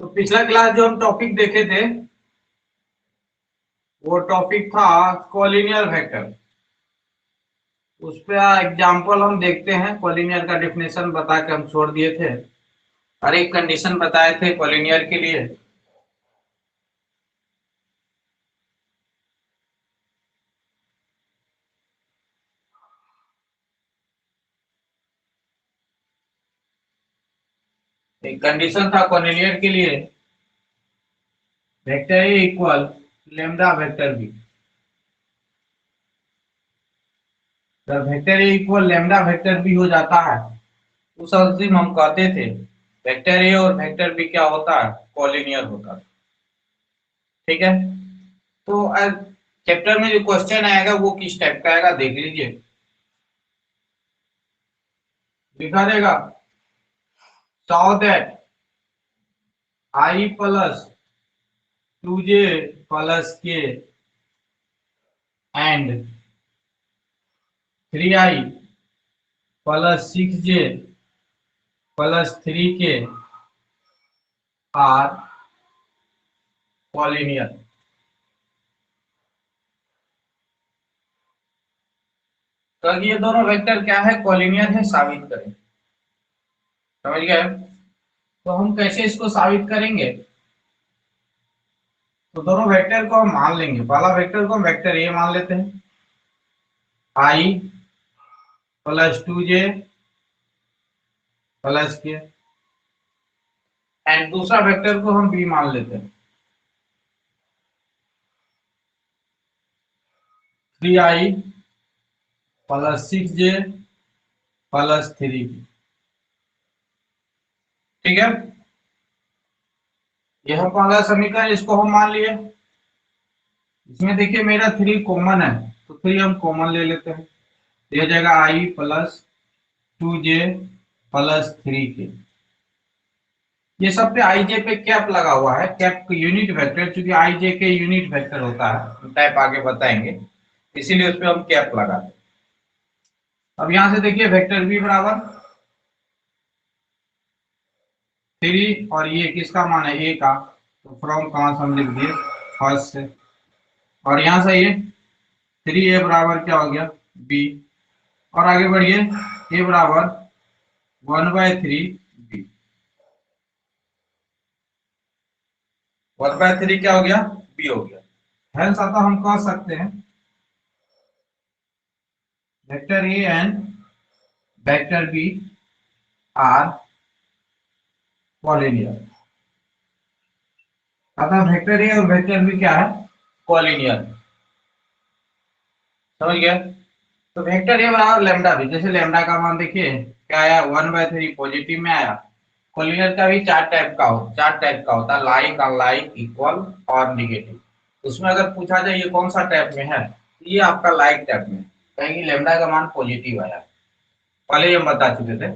तो पिछला क्लास जो हम टॉपिक देखे थे वो टॉपिक था कोलिनियर वेक्टर। उस पे एग्जाम्पल हम देखते हैं। कोलिनियर का डेफिनेशन बता के हम छोड़ दिए थे और एक कंडीशन बताए थे कोलिनियर के लिए। एक कंडीशन था कोलिनियर के लिए, vector A equal lambda vector B. जब vector A equal lambda vector B हो जाता है उस स्थिति में हम कहते थे वेक्टर ए और वेक्टर बी क्या होता है, कोलिनियर होता है। ठीक है, तो चैप्टर में जो क्वेश्चन आएगा वो किस टाइप का आएगा देख लीजिए। लिखा रहेगा so that I plus 2j plus k and 3i plus 6j plus 3k are collinear. तो ये दोनों वेक्टर क्या है, कोलिनियर है, साबित करें। समझ गए? तो हम कैसे इसको साबित करेंगे? तो दोनों वेक्टर को हम मान लेंगे। पहला वेक्टर को हम वेक्टर ए मान लेते हैं, i प्लस 2j प्लस के, एंड दूसरा वेक्टर को हम बी मान लेते हैं, 3i plus 6j plus 3k। ठीक है, यह पहला समीकरण, इसको हम मान लिए। इसमें देखिए मेरा 3 कॉमन है तो 3 हम कॉमन ले लेते हैं, दिया जाएगा i plus 2j plus 3k। ये सब पे आई जे पे कैप लगा हुआ है, कैप यूनिट वेक्टर, चूंकि आई जे के यूनिट वेक्टर होता है, टाइप आगे बताएंगे, इसीलिए उस पर हम कैप लगाते हैं। अब यहां से देखिए वेक्टर बी बराबर 3, और ये किसका मान है, ए का, तो फ्रॉम कहां से हम लिख दिए, फर्स्ट से। और यहां से ये 3a बराबर क्या हो गया, बी। और आगे बढ़िए, ए बराबर 1/3 बी। 1/3 क्या हो गया, बी हो गया। हेंस अतः हम कह सकते हैं vector A and vector B are collinear. अतः वेक्टर ए और वेक्टर बी क्या है, कोलिनियर। समझ गया? तो वेक्टर ए बराबर लेमडा बी, जैसे लेमडा का मान देखिए क्या आया, 1/3 पॉजिटिव में आया। कोलिनियर का भी चार टाइप का होता है, लाइक, अनलाइक, इक्वल और निगेटिव। उसमें अगर पूछा जाए ये कौन सा टाइप में है, तो ये आपका लाइक टाइप में, कहेंगे लेमडा का मान पॉजिटिव आया। पहले ही हम बता चुके थे।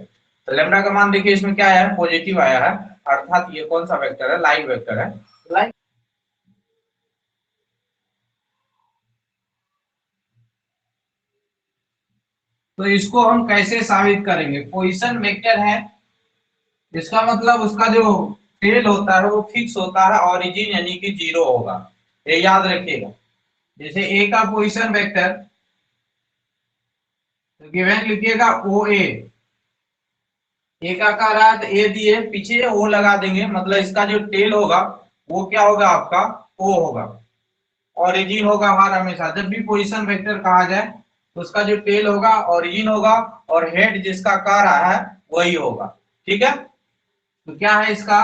तो लेमडा का मान देखिए इसमें क्या है, पॉजिटिव आया है, अर्थात ये कौन सा वेक्टर है, लाइक वेक्टर है। लाइक, तो इसको हम कैसे साबित करेंगे? पोजीशन वेक्टर है, इसका मतलब उसका जो टेल होता है वो फिक्स होता है, ओरिजिन यानी कि 0 होगा, ये याद रखिएगा। जैसे ए का पोजीशन वेक्टर, तो गिवन लिखिएगा ओ ए का आकार है तो ए दिए, पीछे ओ लगा देंगे, मतलब इसका जो टेल होगा वो क्या होगा, आपका ओ होगा। ओरिजिन होगा हमारा, हमेशा जब भी पोजीशन वेक्टर कहा जाए तो उसका जो टेल होगा ओरिजिन होगा, और हेड जिसका कह रहा है वही होगा। ठीक है, तो क्या है इसका,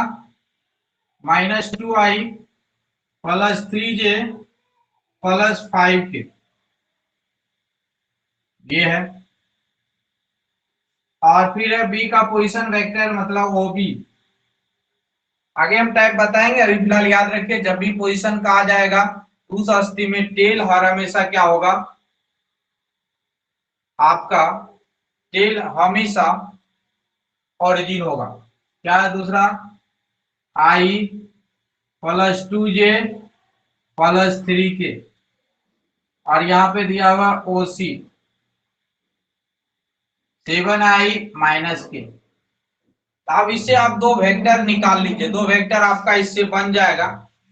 -2i plus 3j plus 5k, ये है। और फिर है बी का पोजीशन वेक्टर, मतलब ओ बी। आगे हम टाइप बताएंगे, अभी फिलहाल याद रखिए जब भी पोजीशन कहा जाएगा तो उस स्थिति में टेल हर हमेशा क्या होगा, आपका टेल हमेशा ओरिजिन होगा। क्या है दूसरा, i plus 2j plus 3k, और यहाँ पे दिया हुआ ओ सी 7i माइनस के। अब इससे आप दो वेक्टर निकाल लीजिए, दो वेक्टर आपका इससे बन जाएगा,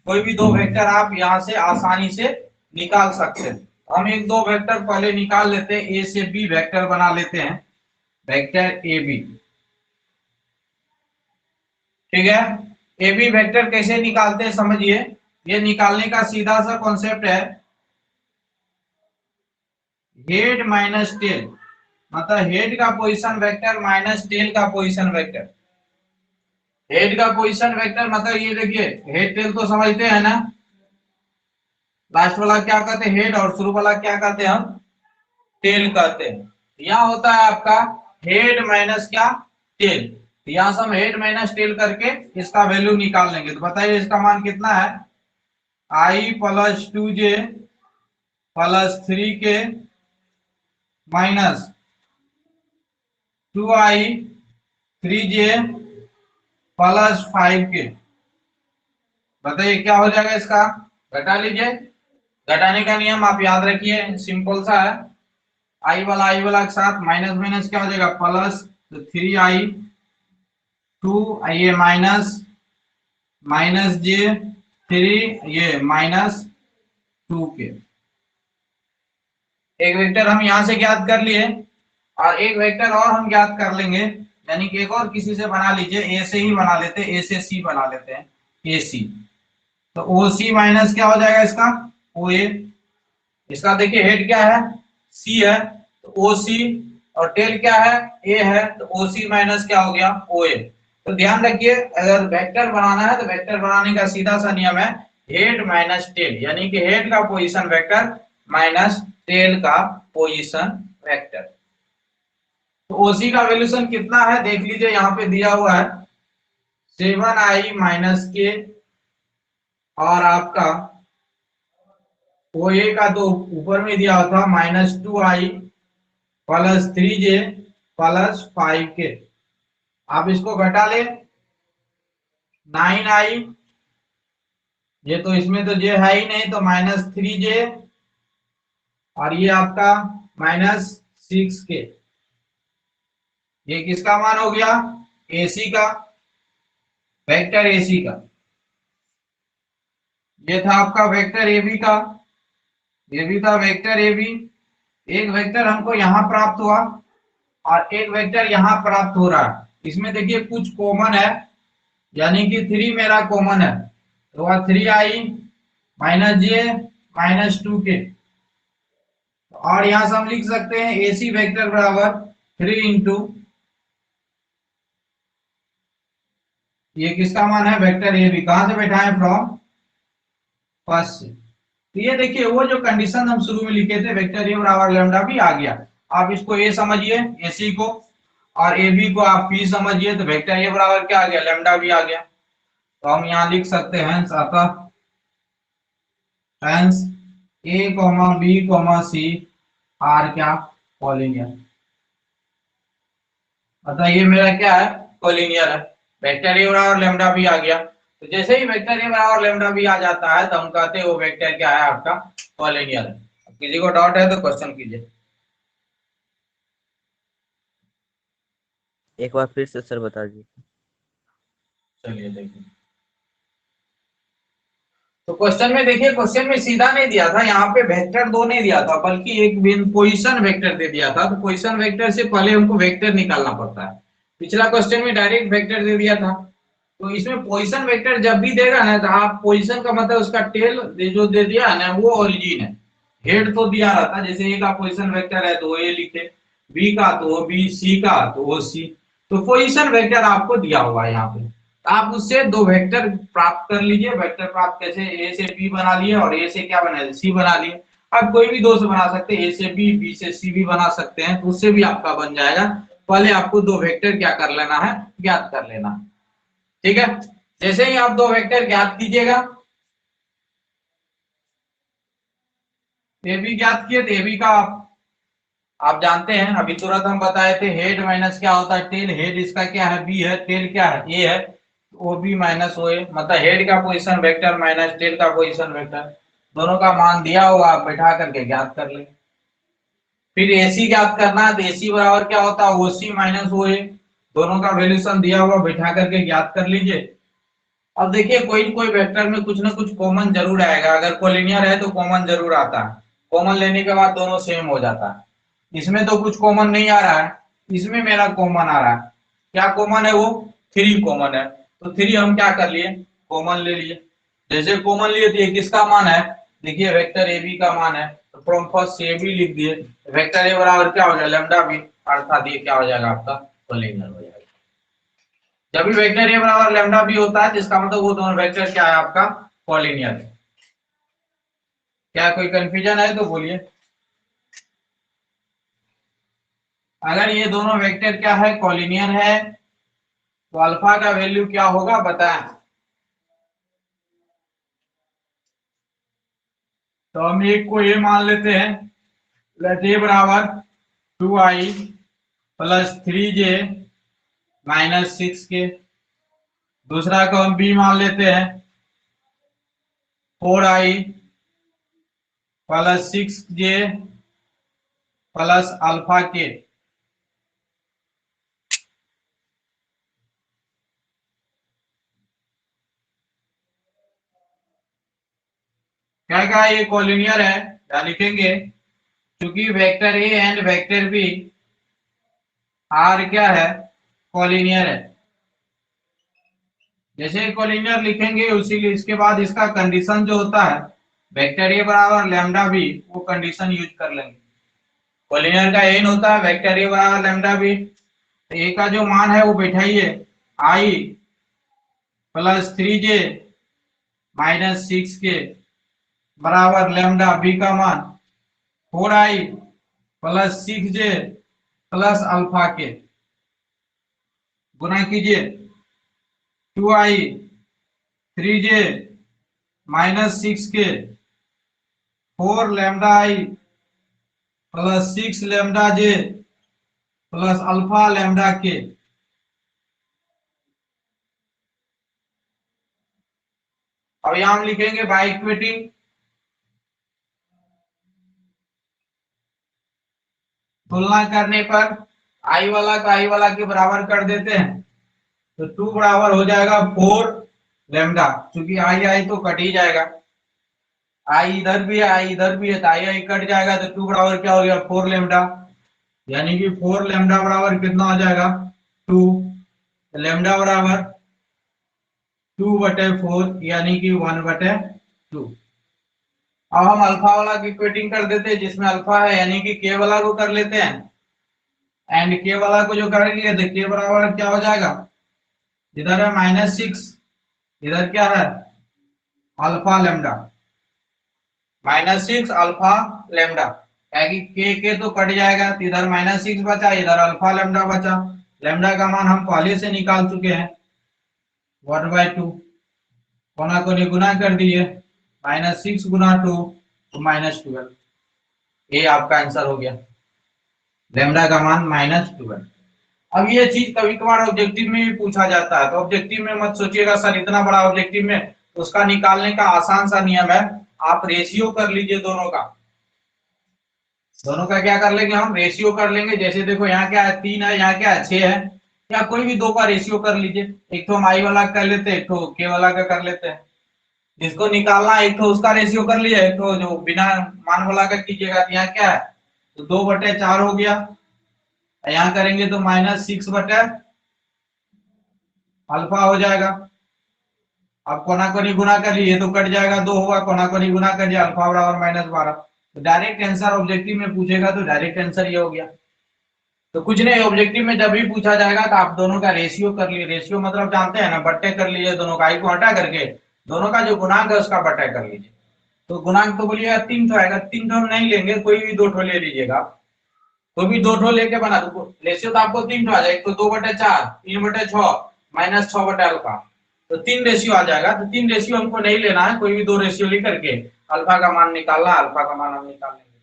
कोई भी दो वेक्टर आप यहाँ से आसानी से निकाल सकते हैं। हम एक दो वेक्टर पहले निकाल लेते हैं, ए से बी वेक्टर बना लेते हैं, वेक्टर ए बी। ठीक है, ए बी वेक्टर कैसे निकालते हैं समझिए। ये निकालने का सीधा सा कॉन्सेप्ट है, हेड माइनस टेल, मतलब हेड का पोजीशन वेक्टर माइनस टेल का पोजीशन वेक्टर। हेड का पोजीशन वेक्टर मतलब ये देखिए, हेड टेल तो समझते हैं ना, लास्ट वाला क्या कहते हैं हेड और शुरू वाला क्या कहते हैं हम टेल कहते हैं। यहाँ होता है आपका हेड माइनस क्या टेल, यहाँ से हम हेड माइनस टेल करके इसका वैल्यू निकाल लेंगे। तो बताइए इसका मान कितना है, I plus 2j plus 3k minus 2i 3j plus 5k। बताइए क्या हो जाएगा इसका, घटा लीजिए। घटाने का नियम आप याद रखिए, सिंपल सा है, आई वाला के साथ माइनस माइनस क्या हो जाएगा प्लस, तो 3i 2 ये माइनस माइनस j 3 ये माइनस 2k। एक वेक्टर हम यहां से ज्ञात कर लिए और एक वेक्टर और हम ज्ञात कर लेंगे, यानी कि एक और किसी से बना लीजिए, ए से ही बना लेते हैं, ए से सी बना लेते हैं, ए सी। तो ओ सी माइनस क्या हो जाएगा इसका ओ ए, इसका देखिए हेड क्या है सी है, तो ओ सी, और टेल क्या है ए है, तो ओ सी माइनस क्या हो गया ओ ए। तो ध्यान रखिए अगर वेक्टर बनाना है तो वेक्टर बनाने का सीधा सा नियम है हेड माइनस टेल, यानी कि हेड का पोजीशन वेक्टर माइनस टेल का पोजीशन वेक्टर। तो ओसी का वैल्यूशन कितना है देख लीजिए, यहाँ पे दिया हुआ है 7i माइनस के, और आपका ओ ए का तो ऊपर में दिया था minus 2i plus 3j plus 5k। आप इसको घटा ले, 9i, ये तो इसमें तो j है ही नहीं, तो माइनस 3j, और ये आपका माइनस 6k। ये किसका मान हो गया एसी का, वेक्टर एसी का। ये था आपका वेक्टर एबी का, ये भी था वेक्टर एबी। एक वेक्टर हमको यहां प्राप्त हुआ और एक वेक्टर यहां प्राप्त हो रहा है, इसमें देखिए कुछ कॉमन है, यानी कि 3 मेरा कॉमन है, तो वह 3i माइनस जे माइनस 2k। और यहां से हम लिख सकते हैं एसी वेक्टर बराबर 3 इंटू, ये किसका मान है वेक्टर ए बी, कहां से बैठा है फ्रॉम फर्स्ट से। तो ये देखिए वो जो कंडीशन हम शुरू में लिखे थे वेक्टर ए बराबर लैम्डा भी आ गया। आप इसको ए समझिए एसी को, और ए बी को आप पी समझिए, तो वेक्टर ए बराबर क्या आ गया लैम्डा भी आ गया। तो हम यहाँ लिख सकते हैं अतः hence A B C are क्या कॉलिनियर। अतः ये मेरा क्या है कॉलिनियर है, वेक्टर ए बराबर लैम्डा भी आ गया। तो जैसे ही वेक्टर ए बराबर लैम्डा भी आ जाता है तो हम कहते हैं वो वेक्टर क्या है आपका कॉलिनियर है। किसी को डाउट है तो क्वेश्चन कीजिए। एक बार फिर से सर बता दीजिए। चलिए देखिए, तो क्वेश्चन में देखिए, क्वेश्चन में सीधा नहीं दिया था, यहाँ पे वेक्टर दो नहीं दिया था बल्कि एक पोजीशन वेक्टर दे दिया था। तो पोजीशन वेक्टर से पहले हमको वेक्टर निकालना पड़ता है, पिछला क्वेश्चन में डायरेक्ट वेक्टर दे दिया था। तो इसमें पोजीशन वेक्टर जब भी देगा ना, तो आप पोजीशन का मतलब उसका टेल जो दे दिया है ना वो ओरिजिन है, हेड तो दिया रहता, जैसे ए का पोजीशन वेक्टर है तो ए लिखे, बी का तो बी, सी का तो ओ सी। तो पोजीशन वेक्टर आपको दिया हुआ है यहाँ पे, आप उससे दो वेक्टर प्राप्त कर लीजिए। वेक्टर प्राप्त कैसे, ए से बी बना लिए और ए से क्या बना सी बना लिए। आप कोई भी दो से बना सकते हैं, ए से बी, बी से सी भी बना सकते हैं, तो उससे भी आपका बन जाएगा। पहले आपको दो वेक्टर क्या कर लेना है ज्ञात कर लेना है। ठीक है, जैसे ही आप दो वेक्टर ज्ञात कीजिएगा, ए बी ज्ञात किए तो ए बी का आप जानते हैं, अभी तुरंत हम बताए थे हेड माइनस क्या होता है टेल, हेड इसका क्या है बी है, टेल क्या है ए है, ओ बी माइनस ओ ए, मतलब हेड का पोजीशन वेक्टर माइनस टेल का पोजीशन वेक्टर, दोनों का मान दिया होगा, आप बैठा करके ज्ञात कर लेंगे। फिर एसी ज्ञात करना है, तो एसी बराबर क्या होता है ओसी माइनस ओ ए, दोनों का वैल्यूशन दिया हुआ बैठा करके ज्ञात कर लीजिए। अब देखिए कोई कोई वेक्टर में कुछ ना कुछ कॉमन जरूर आएगा, अगर कोलिनियर है तो कॉमन जरूर आता है, कॉमन लेने के बाद दोनों सेम हो जाता है। इसमें तो कुछ कॉमन नहीं आ रहा है, इसमें मेरा कॉमन आ रहा है। क्या कॉमन है वो? 3 कॉमन है, तो 3 हम क्या कर लिए, कॉमन ले लिए। जैसे कॉमन लिए तो ये किसका मान है, देखिए वेक्टर ए बी का मान है, तो फ्रॉम फर्स्ट से ए बी लिख दिए। वेक्टर ए बराबर क्या हो जाएगा, लैम्डा बी, अर्थात ये क्या हो जाएगा आपका कोलिनियर हो जाएगा। जब भी वेक्टर ए बराबर लैम्डा बी होता है जिसका मतलब वो दोनों वेक्टर क्या है आपका कॉलिनियर है। क्या कोई कंफ्यूजन है तो बोलिए। अगर ये दोनों वेक्टर क्या है कॉलिनियर है तो अल्फा का वैल्यू क्या होगा बताएं। तो हम एक को ए मान लेते हैं, लेट ए बराबर 2i plus 3j minus 6k। दूसरा को हम बी मान लेते हैं 4i plus 6j plus alpha के। क्या क्या ये कॉलिनियर है, क्या लिखेंगे, क्योंकि vector A and vector B are क्या है कॉलिनियर है। जैसे कॉलिनियर लिखेंगे उसी इसके बाद इसका कंडीशन जो होता है वेक्टर ए बराबर लैम्डा बी, वो कंडीशन यूज कर लेंगे। कॉलिनियर का एन होता है वेक्टर ए बराबर लैम्डा बी, तो ए का जो मान है वो बैठाइए आई प्लस 3j माइनस 6k बराबर लैम्डा बी का मान 4i plus 6j plus alpha के, गुना कीजिए 2i 3j minus 6k 4 lambda I plus 6 lambda J plus alpha lambda K. अब यहां हम लिखेंगे बाय इक्वेटिंग, तुलना करने पर आई वाला का आई वाला के बराबर कर देते हैं, तो 2 बराबर हो जाएगा 4 लैम्डा, क्योंकि आई आई तो कट ही जाएगा, आई इधर भी है आई इधर भी है तो आई आई कट जाएगा, तो 2 बराबर क्या हो गया 4 लैम्डा, यानी कि 4 लैम्डा बराबर कितना हो जाएगा 2। लैम्डा बराबर 2/4 यानी कि 1/2। अब हम अल्फा वाला की इक्वेटिंग कर देते हैं जिसमें अल्फा है, यानी कि के वाला को कर लेते हैं, एंड के वाला को जो करेंगे तो के बराबर क्या हो जाएगा, इधर है -6, इधर क्या है अल्फा लैम्डा, -6 अल्फा लैम्डा, के तो कट जाएगा तो इधर -6 बचा, इधर अल्फा लैम्डा बचा। लैम्डा का मान हम पहले से निकाल चुके हैं 1/2, कोना को गुना कर दिए, -6 गुना 2 तो -12, ये आपका आंसर हो गया, लैम्डा का मान -12। अब ये चीज कभी कभार ऑब्जेक्टिव में भी पूछा जाता है, तो ऑब्जेक्टिव में मत सोचिएगा सर इतना बड़ा ऑब्जेक्टिव में, तो उसका निकालने का आसान सा नियम है, आप रेशियो कर लीजिए दोनों का। दोनों का क्या कर लेंगे हम, रेशियो कर लेंगे। जैसे देखो यहाँ क्या है 3 है, यहाँ क्या है 6 है, या कोई भी दो का रेशियो कर लीजिए। एक तो हम आई वाला कर लेते हैं, एक तो के वाला का कर लेते हैं। जिसको निकालना है एक तो उसका रेशियो कर लिया, एक तो जो बिना मान वाला का कीजिएगा, तो यहाँ क्या है तो 2/4 हो गया, यहाँ करेंगे तो -6 अल्फा हो जाएगा। अब कोना कोनी गुना कर लिए तो कट जाएगा, 2 होगा, कोना कोनी गुना कर दिया अल्फा बराबर -12। तो डायरेक्ट आंसर ऑब्जेक्टिव में पूछेगा तो डायरेक्ट आंसर ये हो गया। तो कुछ नहीं, ऑब्जेक्टिव में जब भी पूछा जाएगा तो आप दोनों का रेशियो कर लिए, रेशियो मतलब जानते हैं ना, बट्टे कर लीजिए दोनों का, आई को हटा करके दोनों का जो गुणांक है उसका बट्टा कर लीजिए। तो गुणांक तो बोलिएगा 3 ठो आएगा, 3 ठो हम नहीं लेंगे, कोई भी 2 ठो ले लीजिएगा, कोई भी 2 ठो लेके बना दो। रेशियो तो आपको 3 ठो आ जाएगा, एक तो 2/4 3/6 -6/अल्फा, तो 3 रेशियो आ जाएगा। तो 3 रेशियो हमको नहीं लेना है, कोई भी 2 रेशियो लेकर करके अल्फा का मान निकालना, अल्फा का मान हम निकाल लेंगे।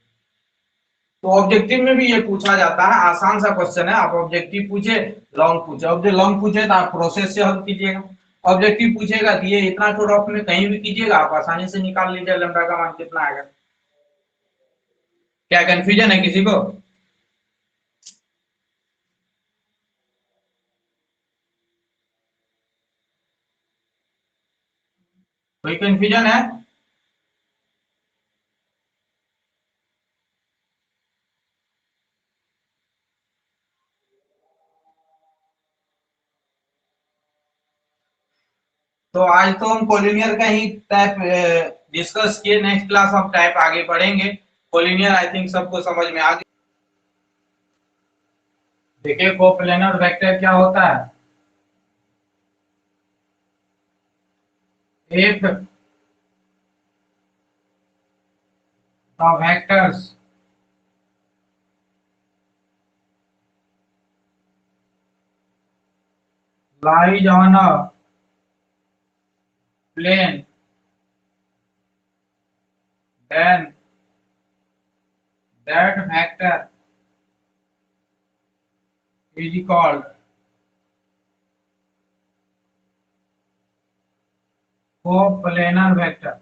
तो ऑब्जेक्टिव में भी ये पूछा जाता है, आसान सा क्वेश्चन है। आप ऑब्जेक्टिव पूछे लॉन्ग पूछे, अब जो लॉन्ग पूछे तो आप प्रोसेस से हल कीजिएगा, ऑब्जेक्टिव पूछेगा कि ये इतना छोटा रफ में कहीं भी कीजिएगा, आप आसानी से निकाल लीजिए लैम्डा का मान कितना आएगा। क्या कंफ्यूजन है किसी को? कोई कंफ्यूजन है? तो आज तो हम कोलिनियर का ही टाइप डिस्कस किए। नेक्स्ट क्लास हम टाइप आगे बढ़ेंगे। कोलिनियर आई थिंक सबको समझ में आ गया। देखिए कोप्लेनर वेक्टर क्या होता है। If the vectors lies on a plane, then that vector is called coplanar vector।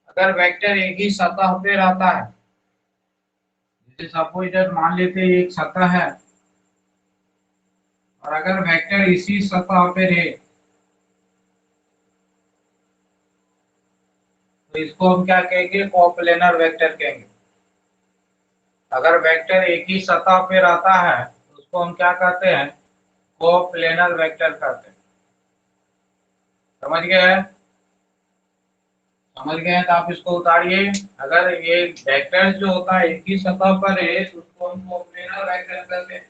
अगर वेक्टर एक ही सतह पे रहता है, जैसे सपोज दैट मान लेते हैं एक सतह है, और अगर वेक्टर इसी सतह पे रहे तो इसको हम क्या कहेंगे? कोप्लेनर वेक्टर कहेंगे। अगर वेक्टर एक ही सतह पे रहता है तो उसको हम क्या कहते हैं? कोप्लेनर वेक्टर कहते हैं। समझ गए? समझ गए तो आप इसको उतारिए। अगर ये वेक्टर जो होता है एक ही सतह पर है तो उसको हम कोप्लेनर वेक्टर कहते हैं।